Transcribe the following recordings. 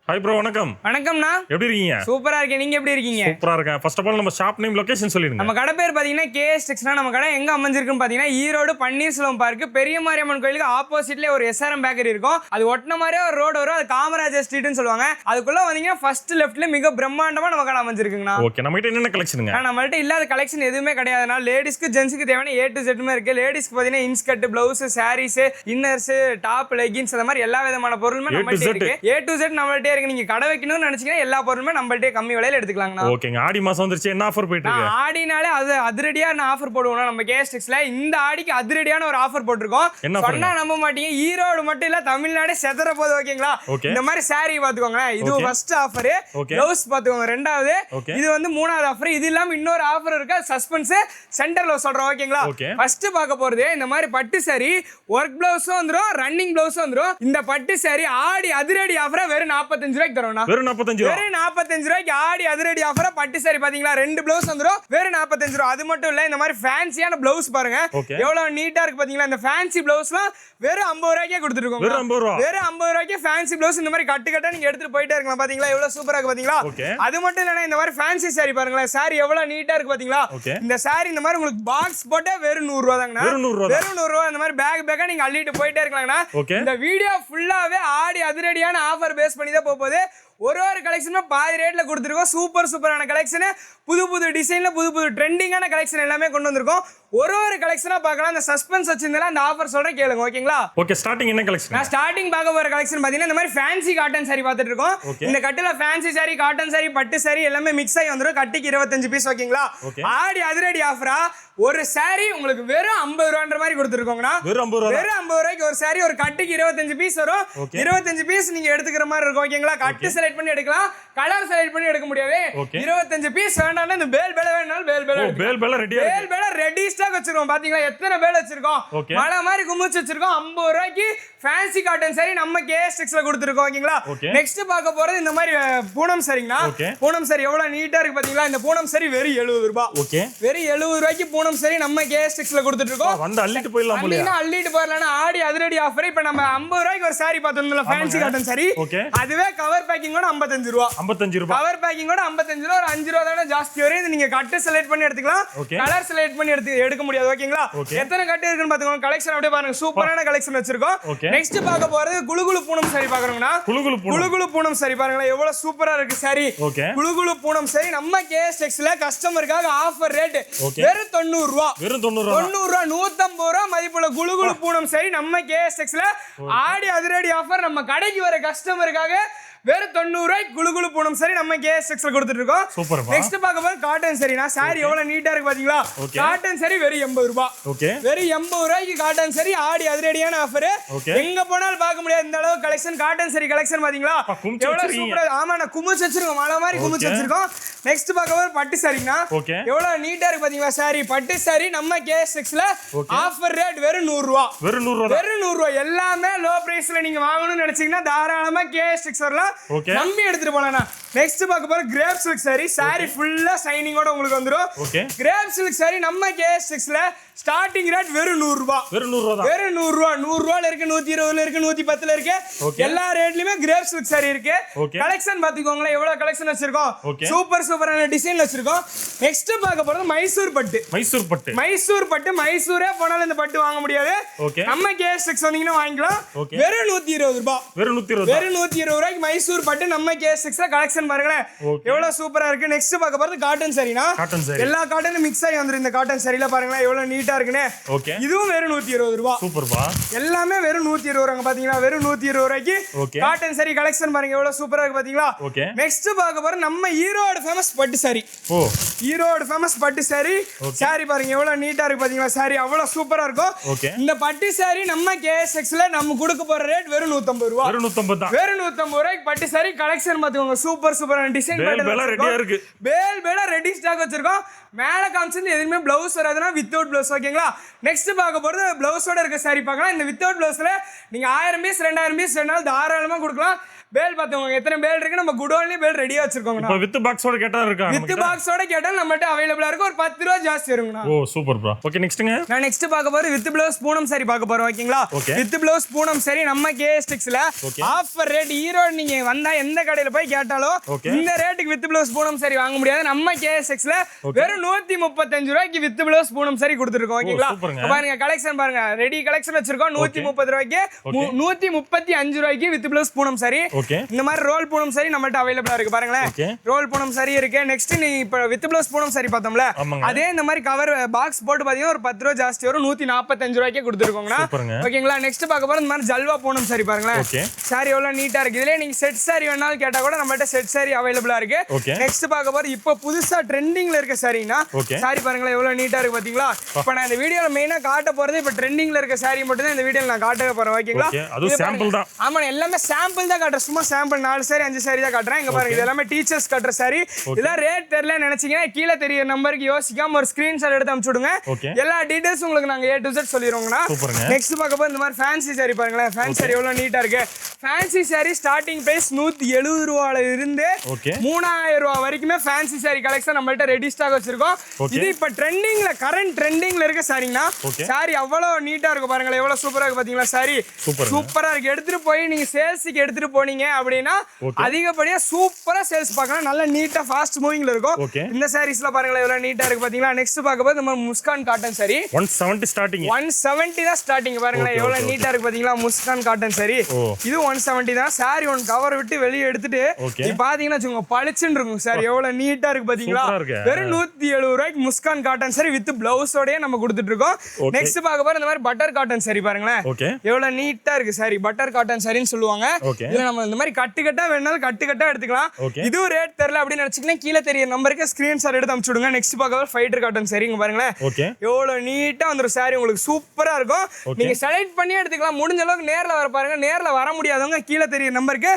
Hi bro, வணக்கம். வணக்கம்ண்ணா. எப்படி இருக்கீங்க? சூப்பரா இருக்கேன். நீங்க எப்படி இருக்கீங்க? சூப்பரா இருக்கேன். ஃபர்ஸ்ட் ஆஃப் ஆல் நம்ம ஷாப் நேம், லொகேஷன் சொல்லிருங்க. நம்ம கடை பேர் பாத்தீங்கன்னா கேஎஸ் டெக்ஸ்னா. நம்ம கடை எங்க அமைஞ்சிருக்குன்னு பாத்தீங்கன்னா ஈரோடு பன்னீர்செல்வம் பார்க் பெரிய மாரியம்மன் கோயிலுக்கு ஆப்போசிட்ல ஒரு எஸ்ஆர்எம் பேக்கரி இருக்கும். அது ஒட்டின மாதிரியே ஒரு ரோடு வரும். அது காமராஜர் ஸ்ட்ரீட்னு சொல்லுவாங்க. அதுக்குள்ள வந்தீங்கன்னா ஃபர்ஸ்ட் லெஃப்ட்ல மிக பிரம்மாண்டமா நம்ம கடை அமைஞ்சிருக்குங்கண்ணா. ஓகே, நம்ம கிட்ட என்னென்ன கலெக்ஷனுங்க? நம்மள்ட்ட இல்லாத கலெக்ஷன் எதுவுமே கிடையாதுனா. லேடிஸ்க்கு ஜென்ஸ்க்கு தேவையான A to Z இருக்கு. லேடிஸ்க்கு பாத்தீங்கன்னா inskirt, blouse, sarees, inners, top, leggings அந்த மாதிரி எல்லா விதமான பொருளுமே நம்மள்ட்ட இருக்கு. A to Z நம்மள்ட்ட இருக்கு. நீங்க கடை வைக்கணும் நினைச்சீங்கன்னா எல்லா பொருளுமே நம்மள்ட்ட கம்மி விலையில எடுத்துக்கலாங்கண்ணா. ஓகேங்க. ஆடி மாசம் வந்துருச்சு, என்ன ஆஃபர் போயிட்டு இருக்கு? ஆடினாலே அது அதிரடியான ஆஃபர் போடுவோம் நம்ம கேஎஸ் டெக்ஸ்ல. இந்த ஆடிக்கு அதிரடியான ஒரு ஆஃபர் போட்டிருக்கோம். சொன்னா நம்ப மாட்டீங்க, ஈரோடு மட்டும் இல்ல தமிழ்நாடு செதற போகுது. ஓகேங்களா? இந்த மாதிரி சாரி பாத்துக்கோங்க. இது ஃபர்ஸ்ட் ஆஃபர். ப்ளவுஸ் பாத்துக்கோங்க ரெண்டாவது. இது வந்து மூணாவது ஆஃபர். இது இல்லாம இன்னொரு ஆஃபர் இருக்கு, சஸ்பென்ஸ் சென்டர்ல சொல்றோம். ஓகேங்களா? ஃபர்ஸ்ட் பார்க்க போறது இந்த மாதிரி பட்டு சாரி, ஒர்க் பிளவுஸும் வந்துரும், ரன்னிங் பிளவுஸும் வந்துரும். இந்த பட்டு சாரி ஆடி அதிரடி ஆஃபர் வெறும் 45 ரூபாய்க்கு தரோம்னா. வெறும் 45 ரூபாய்க்கு ஆடி அதிரடி ஆஃபர். பட்டு சாரி பாத்தீங்களா, ரெண்டு பிளவுஸ் வந்துரும் வெறும் 45 ரூபாய். அது மட்டும் இல்ல, இந்த மாதிரி ஃபேன்சியான பிளவுஸ் பாருங்க எவ்வளவு நீட்டா இருக்கு பாத்தீங்களா. இந்த ஃபேன்சி பிளவுஸ்லாம் வெறும் 50 ரூபாய்க்கே கொடுத்துருக்கோம். வெறும் 50 ரூபாய்க்கு ஃபேன்சி பிளவுஸ் இந்த மாதிரி கட்டு கட்டா நீங்க எடுத்துட்டு போயிட்டே இருக்கலாம். பாத்தீங்களா எவ்வளவு சூப்பரா இருக்கு பாத்தீங்களா. அது மட்டும் இல்லனா, இந்த மாதிரி ஃபேன்சி சாரி பாருங்களேன். சாரி எவ்வளவு நீட்டா இருக்கு பாத்தீங்களா. இந்த சாரி இந்த மாதிரி உங்களுக்கு பாக்ஸ் போட்டே வெறும் 100 ரூபாய் தாங்கண்ணா. வெறும் 100 ரூபாய். இந்த மாதிரி பேக்கா நீங்க அள்ளிட்டு போயிட்டே இருக்கலாம்னா. இந்த வீடியோ ஃபுல்லாவே ஆடி அதிரடியான ஆஃபர் பேஸ் பண்ணி தான் போகுது. ஒரு கலெக்ஷனும் பாதி ரேட்ல கொடுத்துருக்கோம். சூப்பரான கலெக்ஷன், புது டிசைன்ல புது ட்ரெண்டிங்கான கலெக்ஷன் எல்லாமே கொண்டு வந்திருக்கோம். ஒரு கலெக்ஷனா பார்க்கலாம். அந்த சஸ்பென்ஸ் வச்சிருந்தா அந்த ஆஃபர் சொல்றேன் கேளுங்க. ஓகேங்களா? ஓகே, ஸ்டார்டிங் என்ன கலெக்ஷன்? நான் ஸ்டார்டிங் பார்க்க போற கலெக்ஷன் பாத்தீங்கன்னா இந்த மாதிரி ஃபேன்சி காட்டன் சாரி பார்த்துட்டு இருக்கோம். இந்த கட்டுல ஃபேன்சி சாரி, காட்டன் சாரி, பட்டு சாரி எல்லாமே மிக்ஸ் ஆகி வந்துரும். கட்டிக்கு 25 பீஸ். ஓகேங்களா? ஆடி அதிரடி ஆஃபரா ஒரு சாரி உங்களுக்கு வெறும் 50 ரூபான்ற மாதிரி கொடுத்துருக்கோங்கண்ணா. வெறும் 50 ரூபாய்க்கு ஒரு சாரி, ஒரு கட்டுக்கு 25 பீஸ் வரும். 25 பீஸ் நீங்க எடுத்துக்கிற மாதிரி இருக்கும். ஓகேங்களா? கட்டு செலக்ட் பண்ணி எடுக்கலாம், கலர் செலக்ட் பண்ணி எடுக்க முடியாது. 25 பீஸ் வேண்டாம்னா இந்த பேல் வேணாலும் பேல் ரெடி ஸ்டாக் வச்சிருக்கோம். பாத்தீங்களா எத்தனை பேல் வச்சிருக்கோம். மழை மாதிரி குமிச்சு வச்சிருக்கோம். 50 ரூபாய்க்கு ஃபேன்சி காட்டன் சாரி நம்ம கேஎஸ் டெக்ஸ்ல கொடுத்துருக்கோம். ஓகேங்களா? நெக்ஸ்ட் பார்க்க போறது இந்த மாதிரி பூனம் சாரிங்கண்ணா. பூனம் சாரி எவ்வளவு நீட்டா இருக்கு பாத்தீங்களா. இந்த பூனம் சாரி வெறும் 70 ரூபாய். வெறும் 70 ரூபாய்க்கு பூனம் சாரி நம்ம கேஎஸ் டெக்ஸ்ல கொடுத்துட்டு இருக்கோம். வந்து அள்ளிட்டு போயிடலாம். அள்ளிட்டு போயிடலாம். ஆடி அதிரடி ஆஃபர். இப்ப நம்ம 50 ரூபாய்க்கு ஒரு சாரி பார்த்தோம்ல ஃபேன்சி காட்டன் சாரி, அதுவே கவர் பேக்கிங்கோட 55 ரூபாய். கவர் பேக்கிங்கோட 55 ரூபாய். ஒரு 5 ரூபாய் தானே ஜாஸ்தி வரும். இது நீங்க கட்டு செலக்ட் பண்ணி எடுத்துக்கலாம், கலர் செலக்ட் பண்ணி எடுக்க முடியாது. ஓகேங்களா? எத்தனை கட்டு இருக்குன்னு பாத்துக்கோங்க. கலெக்ஷன் அப்படியே பாருங்க, சூப்பரான கலெக்ஷன் வச்சிருக்கோம். நெக்ஸ்ட் பார்க்க போறது குளுகுளு பூனம் சாரி பாக்குறோம்னா. குளுகுளு பூனம் சாரி பாருங்களேன் எவ்வளவு சூப்பரா இருக்கு சாரி. குளுகுளு பூனம் சாரி நம்ம கேஎஸ் டெக்ஸ்ல கஸ்டமருக்காக ஆஃபர் ரேட் வெறும் 90 ரூபாய். 150 ரூபாய் மதிப்புள்ள குளுகுளு பூனம் சாரி நம்ம கேஎஸ் டெக்ஸ்ல ஆடி அதிரடி ஆஃபர். நம்ம கடைக்கு வர கஸ்டமருக்காக வெறும் 90 ரூபாய்க்கு குளுகுளு பூனம் சாரி நம்ம கேஎஸ் டெக்ஸ்ல கொடுத்துட்டு இருக்கோம். நெக்ஸ்ட் பார்க்க போது காட்டன் சாரினா. சாரி எவ்வளவு நீட்டா இருக்கு பாத்தீங்களா. காட்டன் சாரி வெறும் 80 ரூபாய். வெறும் 80 ரூபாய்க்கு காட்டன் சாரி ஆடி அதிரடியான ஆஃபர். எங்க போனாலும் பார்க்க முடியாது இந்த அளவு கலெக்ஷன். காட்டன் சாரி கலெக்ஷன் பாத்தீங்களா எவ்வளவு சூப்பரா. ஆமா, நான் குமிச்சு வச்சிருக்கோம், மழை மாதிரி குமிச்சு வச்சிருக்கோம். நெக்ஸ்ட் பார்க்க போது பட்டு சாரினா. எவ்வளவு நீட்டா இருக்கு பாத்தீங்களா சாரி. பட்டு சாரி நம்ம கேஎஸ் டெக்ஸ்ல ஆஃபர் ரேட் வெறும் 100 ரூபாய். வெறும் 100 ரூபாய். எல்லாமே லோ பிரைஸ்ல நீங்க வாங்கணும்னு நினைச்சீங்கன்னா தாராளமா கேஎஸ் டெக்ஸ் வரலாம். நம்பி எடுத்துட்டு போலாம். நெக்ஸ்ட் பார்க்க போற கிரேப் சில்க் சாரி. சாரி ஃபுல்லா ஷைனிங்கோட உங்களுக்கு வந்துரும். கிரேப் சில்க் சாரி நம்ம கேஎஸ் டெக்ஸ்ல ஸ்டார்டிங் ரேட் வெறும் 100 ரூபாய். வெறும் 100 ரூபாய். 100 ரூபாயில இருக்கு, 120ல இருக்கு, 110ல இருக்கு. எல்லா ரேட்லயுமே கிரேப் சில்க் சாரி இருக்கு. கலெக்ஷன் பாத்துக்கோங்க எவ்வளவு கலெக்ஷன் வச்சிருக்கோம். சூப்பரான டிசைன் வச்சிருக்கோம். நெக்ஸ்ட் பார்க்க போறது மைசூர் பட்டு. மைசூரே போனாலும் இந்த பட்டு வாங்க முடியாது. நம்ம கேஎஸ் டெக்ஸ் வந்தீங்கன்னா வாங்கிக்கலாம். வெறும் 120 ரூபாய். வெறும் 120 ரூபாய்க்கு மைசூர் பட்டு நம்ம கேஎஸ் டெக்ஸ்ல கலெக்ஷன் பாருங்களேன் எவ்வளவு சூப்பரா இருக்கு. நெக்ஸ்ட் பார்க்க போறது காட்டன் சாரினா. எல்லா காட்டனும் மிக்ஸ் ஆகி வந்துரும் இந்த காட்டன் சாரில. பாருங்களேன் எவ்வளவு நீட்டா இருக்குன்னு. இதுவும் வெறும் 120 ரூபாய். சூப்பர்ப்பா. எல்லாமே வெறும் 120 ரூபாய். பாத்தீங்களா வெறும் 120 ரூபாய்க்கு காட்டன் சாரி கலெக்ஷன் பாருங்க எவ்வளவு சூப்பரா இருக்கு பாத்தீங்களா. நெக்ஸ்ட் பார்க்க போற நம்ம ஈரோடு ஃபேமஸ் பட்டு சாரி. ஈரோடு ஃபேமஸ் பட்டு சாரி. சாரி பாருங்க எவ்வளவு நீட்டா இருக்கு பாத்தீங்களா. சாரி அவ்வளவு சூப்பரா இருக்கும். இந்த பட்டு சாரி நம்ம கேஎஸ் டெக்ஸ்ல நம்ம கொடுக்க போற ரேட் வெறும் 150 ரூபாய். வெறும் 150 ரூபாய்க்கு பட்டு சாரி கலெக்ஷன் பாத்துக்கோங்க. சூப்பரான டிசைன் ரெடியா இருக்கு. பேல் ரெடி ஸ்டாக் வச்சிருக்கோம். மேல காமிச்சது எதுவுமே பிளவுஸ் வராதுன்னா வித்தவுட் பிளவுஸ். ஓகேங்களா? நெக்ஸ்ட் பார்க்க போறது பிளவுஸோட இருக்க சாரி பார்க்கலாம். இந்த வித்தவுட் பிளவுஸ்ல நீங்க 1000 பீஸ் 2000 பீஸ் வேணாலும் தாராளமா கொடுக்கலாம். பேல் பாத்துக்கோங்க எத்தனை பேல் இருக்கு நம்ம குடோன்லயே பேல் ரெடியா வச்சிருக்கோங்க இப்போ வித் பாக்ஸோட கேட்டா இருக்கா வித் பாக்ஸோட கேட்டா நம்மகிட்ட அவைலபிளா இருக்கு ஒரு 10 ரூபாய் ஜாஸ்தி வருங்கண்ணா ஓ சூப்பர் ப்ரோ ஓகே நெக்ஸ்ட்ங்க நான் நெக்ஸ்ட் பார்க்க போறது வித் ப்ளவுஸ் பூனம் சாரி பார்க்க போறோம் ஓகேங்களா Okay. With blouse Poonam sorry நம்ம கேஎஸ்டிக்ஸ்ல ஆஃபர் ரேட் ஈரோடு நீங்க வந்தா எந்த கடையில போய் கேட்டாலும் இந்த ரேட்டுக்கு வித் ப்ளவுஸ் பூனம் சாரி வாங்க முடியாது நம்ம கேஎஸ்டிக்ஸ்ல வெறும் 135 ரூபாய்க்கு வித் ப்ளவுஸ் பூனம் சாரி கொடுத்துருக்கோம் ஓகேங்களா பாருங்க கலெக்ஷன் பாருங்க ரெடி கலெக்ஷன் வச்சிருக்கோம் 130 ரூபாய்க்கு 135 ரூபாய்க்கு வித் ப்ளவுஸ் பூனம் சாரி இந்த மாதிரி ரோல் பூனம் சாரி நம்மள்ட்ட அவைலபிளா இருக்கு பாருங்களேன் ரோல் பூனம் சாரி இருக்கு நெக்ஸ்ட் நீ இப்ப வித் ப்ளவுஸ் பூனம் சாரி பார்த்தோம்ல அதே இந்த மாதிரி கவர் பாக்ஸ் போட்டு பாத்தீங்கன்னா ஒரு 10 ரூபாய் ஜாஸ்தி வரும் 145 ரூபாய்க்கே கொடுத்துருக்கோங்கண்ணா ஓகேங்களா நெக்ஸ்ட் பார்க்க போறது இந்த மாதிரி ஜல்வா பூனம் சாரி பாருங்களேன் சாரி எவ்வளவு நீட்டா இருக்கு இதுல நீங்க செட் சாரி வேணாலும் கேட்டா கூட நம்மள்ட்ட செட் சாரி அவைலபிளா இருக்கு நெக்ஸ்ட் பார்க்க போறது இப்ப புதுசா ட்ரெண்டிங்ல இருக்க சாரினா சாரி பாருங்களேன் எவ்வளவு நீட்டா இருக்கு பாத்தீங்களா இப்ப நான் இந்த வீடியோல மெயினா காட்ட போறது இப்ப ட்ரெண்டிங்ல இருக்க சாரி மட்டும் தான் இந்த வீடியோல நான் காட்ட போறேன் ஓகேங்களா அது சாம்பிள் தான் ஆமா எல்லாமே சாம்பிள் தான் காட்டுறேன் சும்மா சாம்பிள் 4 சாரி 5 சாரி தான் காட்டுறேன் இங்க பாருங்க இது எல்லாமே டீச்சர்ஸ் கட்டுற சாரி இதெல்லாம் ரேட் தெரியல நினைச்சீங்கன்னா கீழே தெரிய நம்பருக்கு யோசிக்காம ஒரு ஸ்கிரீன்ஷாட் எடுத்து அனுப்பிச்சு விடுங்க எல்லா டீடைல்ஸ் உங்களுக்கு நாங்க A to Z சொல்லிடுவோங்கண்ணா நெக்ஸ்ட் பார்க்க போது இந்த மாதிரி ஃபேன்சி சாரி பாருங்களேன் ஃபேன்சி சாரி எவ்வளவு நீட்டா இருக்கு ஃபேன்சி சாரி ஸ்டார்டிங் பிரைஸ் 170 ரூபாயில இருந்து 3000 ரூபாய் வரைக்குமே ஃபேன்சி சாரி கலெக்ஷன் நம்மள்ட்ட ரெடி ஸ்டாக் வச்சிருக்கோம் இது இப்ப ட்ரெண்டிங்ல கரண்ட் ட்ரெண்டிங்ல இருக்க சாரிங்கண்ணா சாரி அவ்வளவு நீட்டா இருக்கு பாருங்களேன் எவ்வளவு சூப்பரா இருக்கு பாத்தீங்களா சாரி சூப்பரா இருக்கு எடுத்துட்டு போய் நீங்க சேல்ஸுக்கு எடுத்துட்டு போனீங்க அப்படின்னா அதிகப்படியா சூப்பரா சேல்ஸ் பார்க்கலாம் நல்ல நீட்டா ஃபாஸ்ட் மூவிங்ல இருக்கும் இந்த சாரீஸ்ல பாருங்களேன் எவ்வளவு நீட்டா இருக்கு பாத்தீங்களா நெக்ஸ்ட் பார்க்க போது நம்ம முஸ்கான் காட்டன் சாரி 170 ஸ்டார்டிங் 170 தான் ஸ்டார்டிங் பாருங்களேன் எவ்வளவு நீட்டா இருக்கு பாத்தீங்களா முஸ்கான் காட்டன் சாரி இது 170 தான் சாரி ஒன் கவர் விட்டு வெளியே எடுத்துட்டு நீ பாத்தீங்கன்னா வச்சுக்கோங்க பளிச்சுன்னு இருக்கும் சாரி எவ்வளவு நீட்டா இருக்கு பாத்தீங்களா வெறும் 170 ரூபாய்க்கு முஸ்கான் காட்டன் சாரி வித் பிளவுஸோடயே நம்ம கொடுத்துட்டு இருக்கோம் நெக்ஸ்ட் பார்க்க போற இந்த மாதிரி பட்டர் காட்டன் சாரி பாருங்களேன் எவ்வளவு நீட்டா இருக்கு சாரி பட்டர் காட்டன் சாரின்னு சொல்லுவாங்க இதுல நம்ம இந்த மாதிரி கட்டுக்கட்டா வேணாலும் கட்டுக்கட்டா எடுத்துக்கலாம் இதுவும் ரேட் தெரியல அப்படின்னு நினைச்சீங்கன்னா கீழே தெரிய நம்பருக்கு ஸ்கிரீன்ஷாட் எடுத்து அனுப்பிச்சு விடுங்க நெக்ஸ்ட் பார்க்க ஃபைட்டர் காட்டன் சாரிங்க பாருங்களேன் எவ்வளவு நீட்டா வந்துரும் சாரி உங்களுக்கு சூப்பரா இருக்கும் நீங்க செலக்ட் பண்ணி எடுத்துக்கலாம் முடிஞ்ச அளவுக்கு நேர்ல வர பாருங்க நேர்ல வர முடியாதவங்க கீழே தெரிய நம்பருக்கு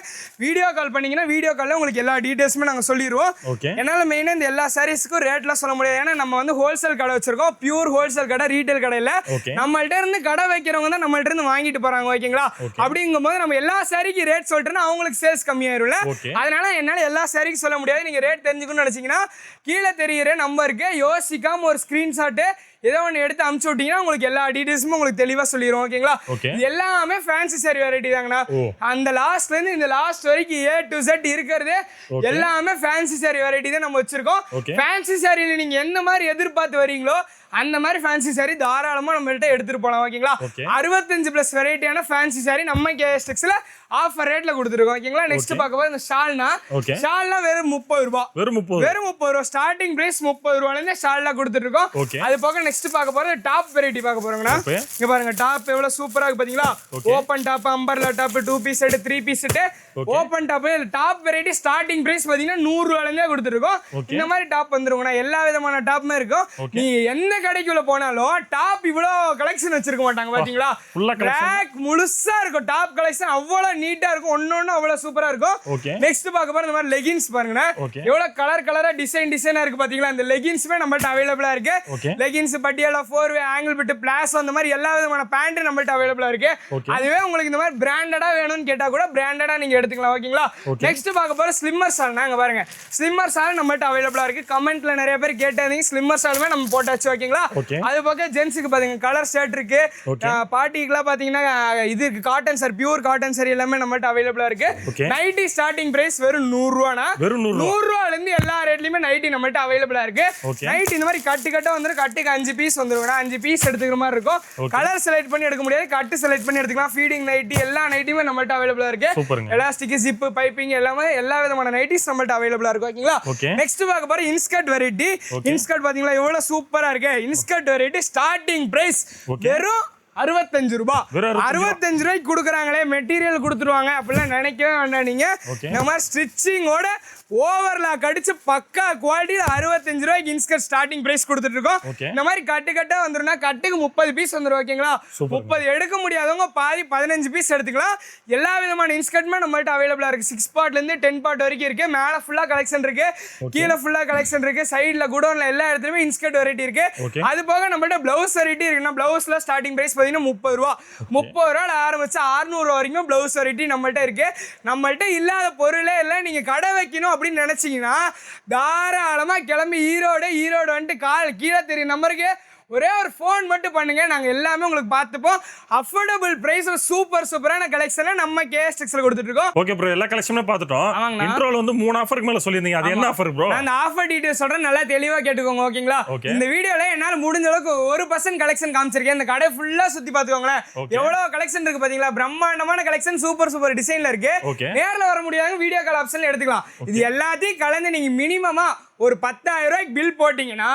வீடியோ கால் பண்ணீங்கன்னா வீடியோ கால்ல உங்களுக்கு எல்லா டீடைல்ஸுமே நாங்க சொல்லிடுவோம் என்னால மெயினா இந்த எல்லா சாரீஸ்க்கும் ரேட்லாம் சொல்ல முடியாது ஏன்னா நம்ம வந்து ஹோல்சேல் கடை வச்சிருக்கோம் பியூர் ஹோல்சேல் கடை ரீட்டைல் கடை இல்ல நம்மள்ட்ட இருந்து கடை வைக்கிறவங்க தான் நம்மள்ட்ட இருந்து வாங்கிட்டு போறாங்க ஓகேங்களா அப்படிங்கும்போது நம்ம எல்லா சாரிக்கு ரேட் சொல்லிட்டோம்னா அவங்களுக்கு சேல்ஸ் கம்மியாயிரும்ல அதனால என்னால எல்லா சாரிக்கும் சொல்ல முடியாது நீங்க ரேட் தெரிஞ்சுக்கணும்னு நினைச்சீங்கன்னா கீழே தெரியுற நம்பருக்கு யோசிக்காம ஒரு ஸ்கிரீன்ஷாட் ஏதோ ஒன்று எடுத்து அனுப்பிச்சு விட்டீங்கன்னா உங்களுக்கு எல்லா டீடைல்ஸும் உங்களுக்கு தெளிவா சொல்லிடுவோம் ஓகேங்களா இது எல்லாமே ஃபேன்சி சாரி வெரைட்டி தாங்கண்ணா அந்த லாஸ்ட்ல இருந்து இந்த லாஸ்ட் வரைக்கும் A to Z இருக்கிறது எல்லாமே ஃபேன்சி சாரி வெரைட்டி தான் நம்ம வச்சிருக்கோம் ஃபேன்சி சாரியில நீங்க எந்த மாதிரி எதிர்பார்த்து வரீங்களோ அந்த மாதிரி ஃபேன்சி சாரி தாராளமா நம்மள்ட்ட எடுத்துட்டு போலாம் ஓகேங்களா 65+ வெரைட்டியான ஃபேன்சி சாரி நம்ம கேஎஸ்டெக்ஸ்ல ஆஃபர் ரேட்ல கொடுத்துருக்கோம் ஓகேங்களா நெக்ஸ்ட் பார்க்க போது இந்த ஷால்னா வெறும் 30 ரூபாய் வெறும் 30 ரூபாய் ஸ்டார்டிங் பிரைஸ் 30 ரூபாயில இருந்து ஷால்னா கொடுத்துட்டு இருக்கோம் அது போக நெக்ஸ்ட் பார்க்க போறது டாப் வெரைட்டி பார்க்க போறோம்னா இங்க பாருங்க டாப் எவ்வளவு சூப்பரா இருக்கு பாத்தீங்களா open top umbrella top 2 piece set 3 piece set open top top variety starting price பாத்தீங்கன்னா 100 ரூபாயில இருந்தே கொடுத்துட்டு இருக்கோம் இந்த மாதிரி டாப் வந்துருங்கண்ணா எல்லா விதமான டாப்புமே இருக்கும் நீ என்ன கடைக்குள்ள போனாலும் டாப் இவ்வளோ கலெக்ஷன் வச்சிருக்க மாட்டாங்க பாத்தீங்களா ரேக் முழுசா இருக்கும் டாப் கலெக்ஷன் அவ்வளவு நீட்டா இருக்கும் ஒன்னொன்னு அவ்வளவு சூப்பரா இருக்கும் நெக்ஸ்ட் பார்க்க போற இந்த மாதிரி லெகின்ஸ் பாருங்க எவ்வளவு கலரா டிசைனா இருக்கு பாத்தீங்களா இந்த லெகின்ஸ்மே நம்மள்ட்ட அவைலபிளா இருக்கு லெகின்ஸ் பட்டியாலா 4-வே ஆங்கிள் பிட் பிளாஸ் அந்த மாதிரி எல்லா விதமான பேண்ட் நம்மள்ட்ட அவைலபிளா இருக்கு அதுவே உங்களுக்கு இந்த மாதிரி பிராண்டடா வேணும்னு கேட்டா கூட பிராண்டடா நீங்க எடுத்துக்கலாம் ஓகேங்களா நெக்ஸ்ட் பார்க்க போற ஸ்லிம்மர் சால் நாங்க பாருங்க ஸ்லிம்மர் சால் நம்மள்ட்ட அவைலபிளா இருக்கு கமெண்ட்ல நிறைய பேர் கேட்டாதீங்க ஸ்லிம்மர் சாலுமே நம்ம போட்டாச்சு ஓகேங்களா அது பக்கம் ஜென்ஸுக்கு பாத்தீங்க கலர் ஷர்ட் இருக்கு பார்ட்டிக்குலாம் பாத்தீங்கன்னா இது இருக்கு cotton sir pure cotton sorry எல்லாமே நம்மள்ட்ட அவைலபிளா இருக்கு நைட்டி ஸ்டார்டிங் பிரைஸ் வெறும் 100 ரூபானா 100 ரூபாயில இருந்து எல்லா ரேட்லயுமே நைட்டி நம்மள்ட்ட அவைலபிளா இருக்கு நைட்டி இந்த மாதிரி கட்டு வந்துரும் கட்டுக்கு 5 பீஸ் வந்துருங்க 5 பீஸ் எடுத்துக்கிற மாதிரி இருக்கும் கலர் செலக்ட் பண்ணி எடுக்க முடியாது கட்டு செலக்ட் பண்ணி எடுத்துக்கலாம் ஃபீடிங் நைட்டி எல்லா நைட்டியுமே நம்மள்ட்ட அவைலபிளா இருக்கு எலாஸ்டிக் ஜிப் பைப்பிங் எல்லாமே எல்லா விதமான நைட்டிஸ் நம்மள்ட்ட அவைலபிளா இருக்கு ஓகேங்களா நெக்ஸ்ட் பார்க்க போற இன்ஸ்கர்ட் வெரைட்டி இன்ஸ்கர்ட் பாத்தீங்களா எவ்வளவு சூப்பரா இருக்கு இன்ஸ்கர்ட் வெரைட்டி ஸ்டார்டிங் பிரைஸ் வெறும் 65 ரூபாய் 65 ரூபாய்க்கு கொடுக்குறாங்களே மெட்டீரியல் கொடுத்துருவாங்க அப்படிலாம் நினைக்கவே வேண்டாம் நீங்க இந்த மாதிரி ஸ்டிச்சிங்கோட ஓவர்லாக் அடிச்சு பக்கா குவாலிட்டியில 65 ரூபாய்க்கு இன்ஸ்கர்ட் ஸ்டார்டிங் பிரைஸ் கொடுத்துட்டு இருக்கோம். இந்த மாதிரி கட்டா வந்துரும்னா கட்டுக்கு 30 பீஸ் வந்துரும். ஓகேங்களா, 30 எடுக்க முடியாதவங்க பாதி 15 பீஸ் எடுத்துக்கலாம். எல்லா விதமான இன்ஸ்கர்ட்டுமே நம்மள்ட்ட அவைலபிளா இருக்கு. 6 பார்ட்ல இருந்து 10 பார்ட் வரைக்கும் இருக்கு. மேல ஃபுல்லா கலெக்ஷன் இருக்கு, கீழே ஃபுல்லா கலெக்ஷன் இருக்கு, சைடுல குடோன்ல எல்லா இடத்துலயுமே இன்ஸ்கர்ட் வெரைட்டி இருக்கு. அது போக நம்மள்ட்ட பிளவுஸ் வெரைட்டி இருக்குன்னா பிளவுஸ்ல ஸ்டார்டிங் பிரைஸ் பாத்தீங்கன்னா 30 ரூபா. 30 ரூபால ஆரம்பிச்சு 600 ரூபா வரைக்கும் பிளவுஸ் வெரைட்டி நம்மள்ட்ட இருக்கு. நம்மள்ட்ட இல்லாத பொருளே இல்லை. நீங்க கடை வைக்கணும் அப்படின்னு நினைச்சீங்கன்னா தாராளமா கிளம்பி ஈரோடு வந்துட்டு கீழே தெரியும் நம்பருக்கு ஒரே ஒரு ஃபோன் மட்டும் பண்ணுங்க, நாங்க எல்லாமே உங்களுக்கு பார்த்துப்போம். அஃபோர்டபுள் பிரைஸ்ல சூப்பரான கலெக்ஷனை நம்ம கேஎஸ் டெக்ஸ்ல கொடுத்துட்டு இருக்கோம். ஓகே ப்ரோ, எல்லா கலெக்ஷனுமே பார்த்துட்டோம். இன்ட்ரோல வந்து 3 ஆஃபருக்கு மேல சொல்லிருந்தீங்க, அது என்ன ஆஃபர் ப்ரோ? நான் அந்த ஆஃபர் டீடைல்ஸ் சொல்றேன், நல்லா தெளிவா கேட்டுக்கோங்க. ஓகேங்களா, இந்த வீடியோல என்னால முடிஞ்ச அளவுக்கு 1% கலெக்ஷன் காமிச்சிருக்கேன். இந்த கடை ஃபுல்லா சுத்தி பாத்துக்கோங்களேன். எவ்வளவு கலெக்ஷன் இருக்கு பாத்தீங்களா? பிரம்மாண்டமான கலெக்ஷன், சூப்பர் டிசைன்ல இருக்கு. நேர்ல வர முடியாத வீடியோ கால் ஆப்ஷன்ல எடுத்துக்கலாம். இது எல்லாத்தையும் கலந்து நீங்க மினிமமா ஒரு 10,000 ரூபாய்க்கு பில் போட்டீங்கன்னா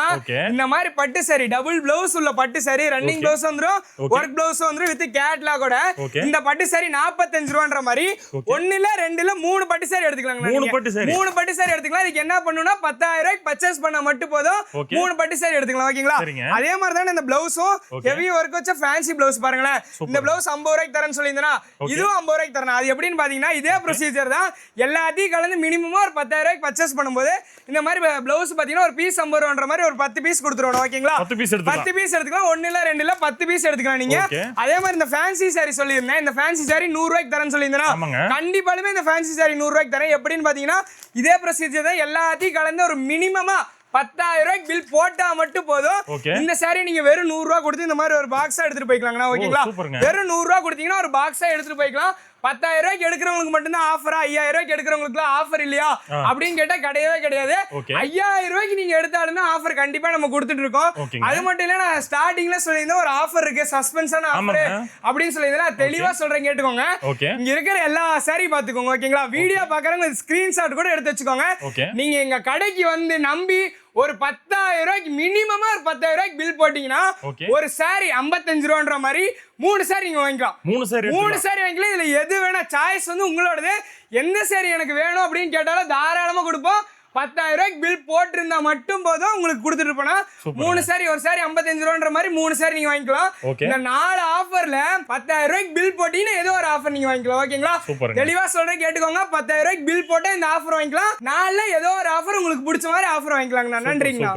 இந்த மாதிரி பட்டு சாரி, டபுள் பிளவுஸ் உள்ள பட்டு சாரி, ரன்னிங் பிளவுஸ் வந்துரும், ஒர்க் பிளவுஸ் வந்துரும் வித் கேட்லாகோட. இந்த பட்டு சாரி 45 ரூபான்ற மாதிரி 1 இல்ல 2 இல்ல 3 பட்டு சாரி எடுத்துக்கலாங்க. 3 பட்டு சாரி எடுத்துக்கலாம். இதுக்கு என்ன பண்ணனும்னா 10,000 ரூபாய்க்கு பர்ச்சேஸ் பண்ணா மட்டும் போதும் 3 பட்டு சாரி எடுத்துக்கலாம். ஓகேங்களா, அதே மாதிரி தான் இந்த பிளவுஸும் ஹெவி ஒர்க் வச்ச ஃபேன்சி பிளவுஸ் பாருங்களேன். இந்த பிளவுஸ் 50 ரூபாய்க்கு தரேன்னு சொல்லியிருந்தேனா, இதுவும் 50 ரூபாய்க்கு தரேன். அது எப்படின்னு பாத்தீங்கன்னா இதே ப்ரொசீஜர் தான். எல்லாத்தையும் கலந்து மினிமமா ஒரு 10,000 ரூபாய்க்கு பர்ச்சேஸ் பண்ணும்போது இந்த மாதிரி பிளவுஸ் பாத்தீங்கன்னா ஒரு பீஸ் 50 ரூபான்ற மாதிரி ஒரு 10 பீஸ் கொடுத்துருவோம். ஓகேங்களா, 10 பீஸ் எடுத்துக்கலாம். 1 இல்ல 2 இல்ல 10 பீஸ் எடுத்துக்கலாம் நீங்க. அதே மாதிரி இந்த ஃபேன்சி சாரி சொல்லியிருந்தேன், இந்த ஃபேன்சி சாரி 100 ரூபாய்க்கு தரேன்னு சொல்லியிருந்தேன். கண்டிப்பாலுமே இந்த ஃபேன்சி சாரி 100 ரூபாய்க்கு தரேன். எப்படின்னு பாத்தீங்கன்னா இதே ப்ரொசீஜர் தான். எல்லாத்தையும் கலந்து ஒரு மினிமமா 10,000 ரூபாய்க்கு பில் போட்டா மட்டும் போதும். இந்த சாரி நீங்க வெறும் 100 ரூபாய் கொடுத்து இந்த மாதிரி ஒரு பாக்ஸா எடுத்துட்டு போய்க்கலாங்களா? ஓகேங்களா, வெறும் 100 ரூபாய் கொடுத்தீங்கன்னா ஒரு பாக்ஸா எடுத்துட்டு போய்க்கலாம். 10,000 ரூபாய்க்கு எடுக்கிறவங்களுக்கு மட்டும்தான் ஆஃபரா? 5,000 ரூபாய்க்கு எடுக்கிறவங்களுக்கு ஆஃபர் இல்லையா அப்படின்னு கேட்டா கிடையாது. 5,000 ரூபாய்க்கு நீங்க எடுத்தாலுமே ஆஃபர் கண்டிப்பா நம்ம கொடுத்துட்டு இருக்கோம். அது மட்டும் இல்ல, நான் ஸ்டார்டிங்ல சொல்லியிருந்தேன் ஒரு ஆஃபர் இருக்கு, சஸ்பென்ஸான ஆஃபர் அப்படின்னு சொல்லியிருந்தேன். தெளிவா சொல்றேன் கேட்டுக்கோங்க. இங்க இருக்கிற எல்லா சாரி பாத்துக்கோங்க. ஓகேங்களா, வீடியோ பாக்குறவங்க ஸ்கிரீன்ஷாட் கூட எடுத்து வச்சுக்கோங்க. நீங்க எங்க கடைக்கு வந்து நம்பி ஒரு 10,000 ரூபாய்க்கு மினிமமா ஒரு 10,000 ரூபாய்க்கு பில் போட்டீங்கன்னா ஒரு சாரி 55 ரூபான்ற மாதிரி 3 சாரி நீங்க வாங்கிக்கலாம். 3 சாரி வாங்கிக்கலாம். இதுல எது வேணா சாய்ஸ் வந்து உங்களோடது. எந்த சாரி எனக்கு வேணும் அப்படின்னு கேட்டாலும் தாராளமா கொடுப்போம். 10,000 ரூபாய்க்கு பில் போட்டிருந்தா மட்டும் போதும் உங்களுக்கு கொடுத்துட்டு போனா 3 சாரி, ஒரு சாரி 55 ரூபான்ற மாதிரி 3 சாரி நீங்க வாங்கிக்கலாம். இந்த 4 ஆஃபர்ல 10,000 ரூபாய்க்கு பில் போட்டீங்கன்னா ஏதோ ஒரு ஆஃபர் நீங்க வாங்கிக்கலாம். ஓகேங்களா, தெளிவா சொல்றேன் கேட்டுக்கோங்க. 10,000 ரூபாய்க்கு பில் போட்டா இந்த ஆஃபர் வாங்கிக்கலாம். 4ல ஏதோ ஒரு ஆஃபர் உங்களுக்கு பிடிச்ச மாதிரி ஆஃபர் வாங்கிக்கலாங்கண்ணா. நன்றிங்கண்ணா.